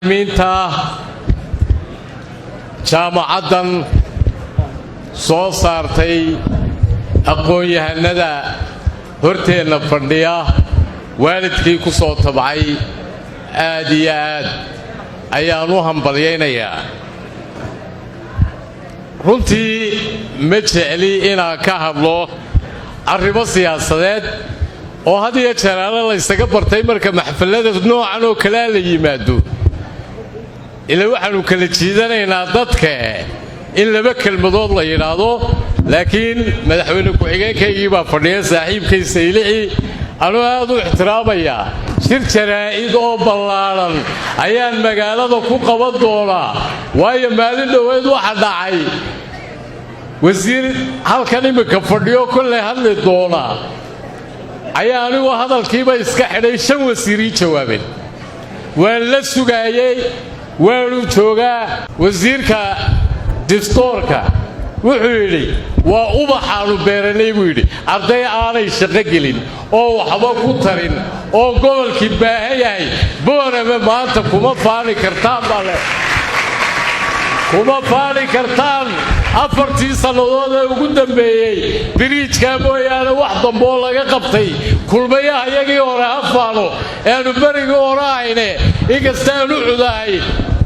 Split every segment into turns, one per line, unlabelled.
minta jaamacadan soo saartay aqoon-yahanada horteena fadhiya waalidkii ku soo tabcay aad iyo aad ayaan u hambalyaynayaa. runtii ma jecli inaan ka hadlo arrimo siyaasadeed oo had iyo jeer la isaga bartay marka maxfalada noocan oo kale la yimaado. ilaa waxaanu kala jiidanaynaa dadka in laba kelmadood la yiraahdo, laakiin madaxweyne ku-xigeenkaygii baa fadhiya saaxiibkay Saylici anuu aad u ixtiraamaya. shir jaraa'id oo ballaaran ayaan magaalada ku qaban doonaa, waayo maalin dhoweed waxa dhacay wasiir halkan imika fadhiyo kolley hadli doona ayaa anigu hadalkiiba iska xidhay 5 wasiirii jawaabeen. waan la sugaayay, waanu joogaa. wasiirka distoorka wuxuu yidhi waa ubaxaanu beeranay buu yidhi, arday aanay shaqo gelin oo waxba ku tarin oo gobolkii baahan yahay boorame maanta kuma faani kartaan bale kuma faani kartaan. 4 sannadood ee ugu dambeeyey biriijka mooyaane wax damboo laga qabtay kulmayaha iyagii hore hafaano eanu berigii hore ahayne inkastaanu cudahay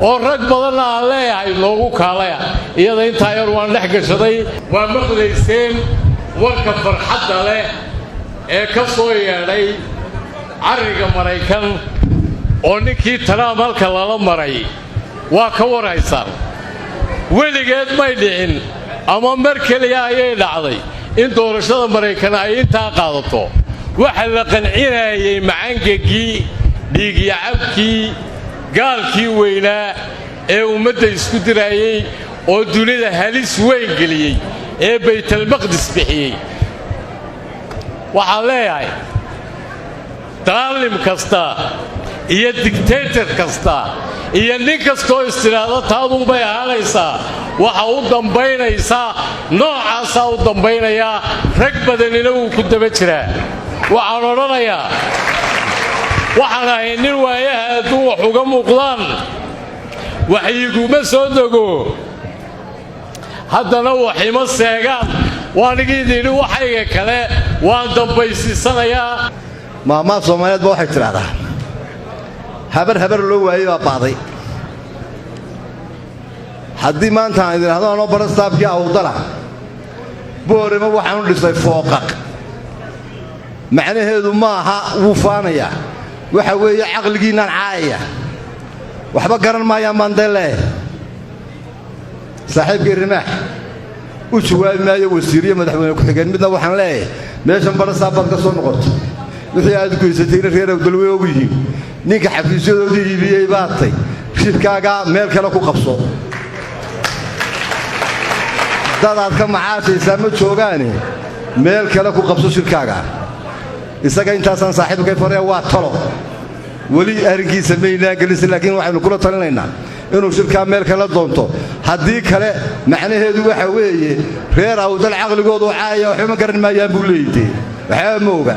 oo rag badanna aan leeyahay noogu kaalaya. iyada intaa yar waan dhex gashaday. waa maqlayseen warka farxadda leh ee ka soo yeedhay carriga Maraykan oo ninkii Trump halka lala maray waa ka waraysaan. weligeed may dhicin ama mar keliya ayay dhacday in doorashada Maraykan ay intaa qaadato. waxa la qancinayay macangagii dhiigyacabkii gaalkii weynaa ee ummadda isku dirayay oo dunida halis weyn geliyey ee baytalmaqdis bixiyey. waxaan leeyahay daalim kasta iyo dictator kasta iyo nin kastoo istiraado taadunbay ahaanaysaa waxa u dambaynaysaa noocaasaa u dambaynayaa. rag badanina wuu ku daba jiraa. waxaan odhanayaa waxaan ahay nin waayaha adduun wax uga muuqdaan, waxyiguma soo dego, haddana waxima seegaan. waanigiididhi waxayga kale waan dambaysiisanayaa.
maamaha Soomaaliyeed ba waxay tiraahdaa habar loo waayay baa baaday. haddii maanta aan idhaahdo anoo barastaabkii awdala boorema waxaan u dhisay fooqaq, macnaheedu maaha wuu faanayaa, waxa weeye caqligiinaan caayaya, waxba garan maayaan baan dee leeyahay. saaxiibkii rimaax u jawaabi maayo wasiiriyo madaxweyne ku-xigeen midna waxaan leeyahay meeshan barastaab baad ka soo noqoto, wixii aad goysatayna reer awdal way og yihiin. ninka xafiisyadoodii iibiyey baatay, shirkaaga meel kale ku qabso. dadaad ka macaashaysaa ma joogaane meel kale ku qabso shirkaaga. isaga intaasaan saaxiibkay faraya waa talo, weli arrinkiisa maynaan gelisin, laakiin waxaynu kula talinaynaa inuu shirkaa meel kale doonto. haddii kale macnaheedu waxa weeye reer awdal caqligoodu caaya waxba ma garan maayaan buu leeyahay, waxba ma oga.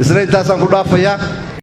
isna intaasaan ku dhaafayaa.